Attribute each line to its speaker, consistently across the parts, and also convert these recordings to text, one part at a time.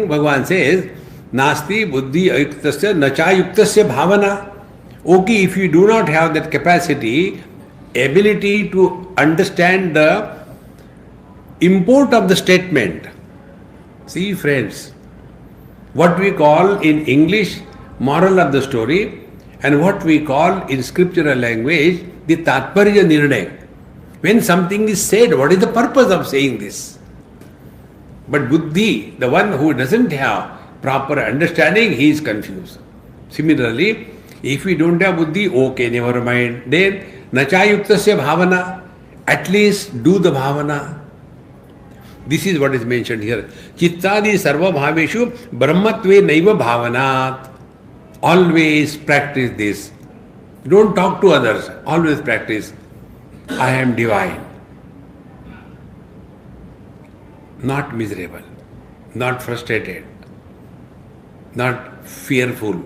Speaker 1: Bhagavan says, Nasti buddhi ayuktasya nacha yuktasya bhavana. Okay, if you do not have that capacity, ability to understand the import of the statement. See, friends, what we call in English moral of the story and what we call in scriptural language the tatparya nirnay. When something is said, what is the purpose of saying this? But buddhi, the one who doesn't have proper understanding, he is confused. Similarly, if we don't have buddhi, okay, never mind. Then, nacha yuktasya bhavana, at least do the bhavana. This is what is mentioned here. Chittadi sarva bhaveshu brahmatve naiva bhavanat. Always practice this. Don't talk to others. Always practice. I am divine. Not miserable. Not frustrated. Not fearful.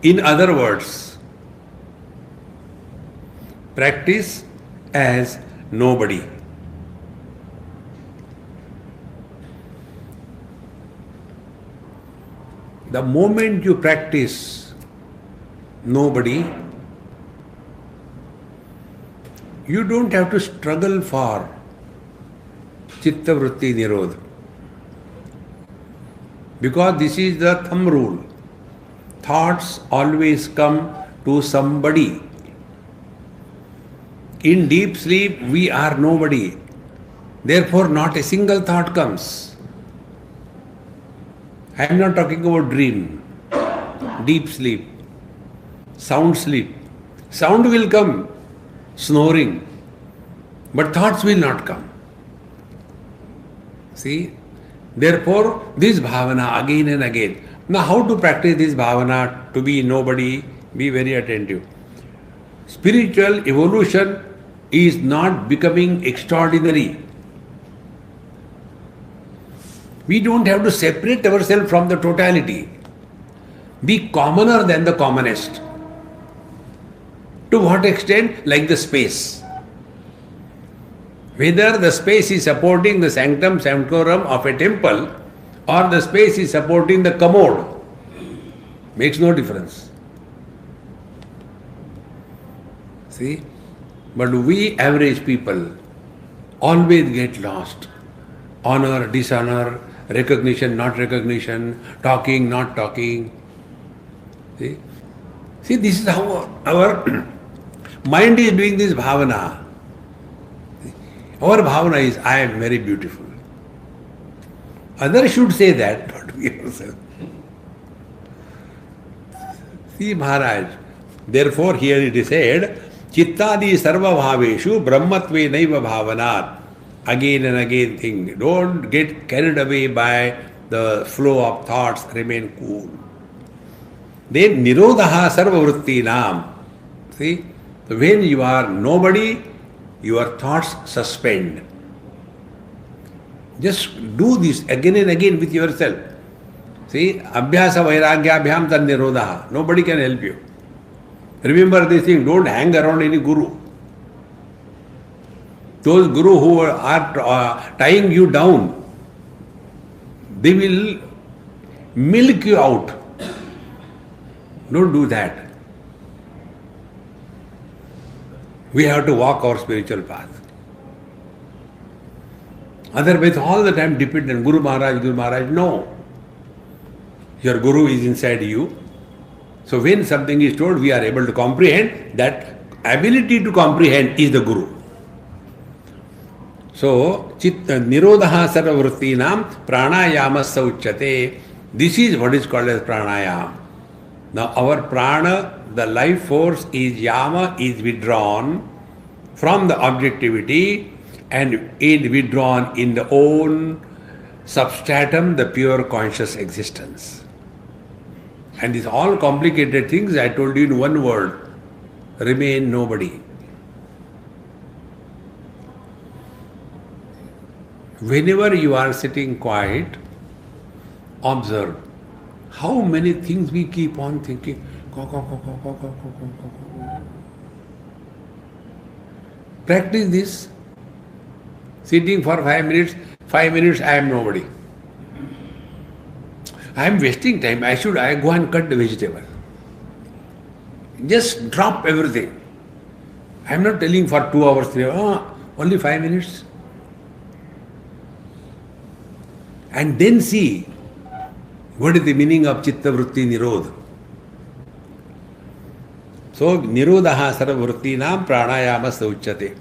Speaker 1: In other words, practice as nobody. The moment you practice nobody, you don't have to struggle for chitta vritti nirodha. Because this is the thumb rule. Thoughts always come to somebody. In deep sleep, we are nobody. Therefore, not a single thought comes. I am not talking about dream, deep sleep, sound sleep. Sound will come, snoring, but thoughts will not come. See? Therefore, this bhavana again and again. Now, how to practice this bhavana to be nobody? Be very attentive. Spiritual evolution is not becoming extraordinary. We don't have to separate ourselves from the totality. Be commoner than the commonest. To what extent? Like the space. Whether the space is supporting the sanctum sanctorum of a temple or the space is supporting the commode, makes no difference. See? But we average people always get lost. Honor, dishonor, recognition, not recognition, talking, not talking. See? See, this is how our mind is doing this bhavana. Our bhavana is, I am very beautiful. Others should say that, not we ourselves. See, Maharaj. Therefore, here it is said, Chittadi sarva bhaveshu brahmatve naiva bhavanat. Again and again think. Don't get carried away by the flow of thoughts. Remain cool. Then nirodha sarva vritti nam. See, when you are nobody, your thoughts suspend. Just do this again and again with yourself. See, abhyasa vairagyabhyam tad nirodha. Nobody can help you. Remember this thing, don't hang around any guru. Those guru who are tying you down, they will milk you out. Don't do that. We have to walk our spiritual path. Otherwise, all the time dependent. Guru Maharaj, no. Your Guru is inside you. So when something is told, we are able to comprehend. That ability to comprehend is the Guru. So, nirodha sarva vrittinam pranayamassa uchyate. This is what is called as pranayama. Now, our prana, the life force is yama, is withdrawn from the objectivity and is withdrawn in the own substratum, the pure conscious existence. And these all complicated things I told you in one word. Remain nobody. Whenever you are sitting quiet, observe how many things we keep on thinking. Practice this. Sitting for 5 minutes I am nobody. I am wasting time. I go and cut the vegetable. Just drop everything. I am not telling for 2 hours, 3 hours, only 5 minutes. And then see what is the meaning of Chitta Vritti Nirodha. So, Nirodha Sarva Vrittinam Pranayama Uchyate.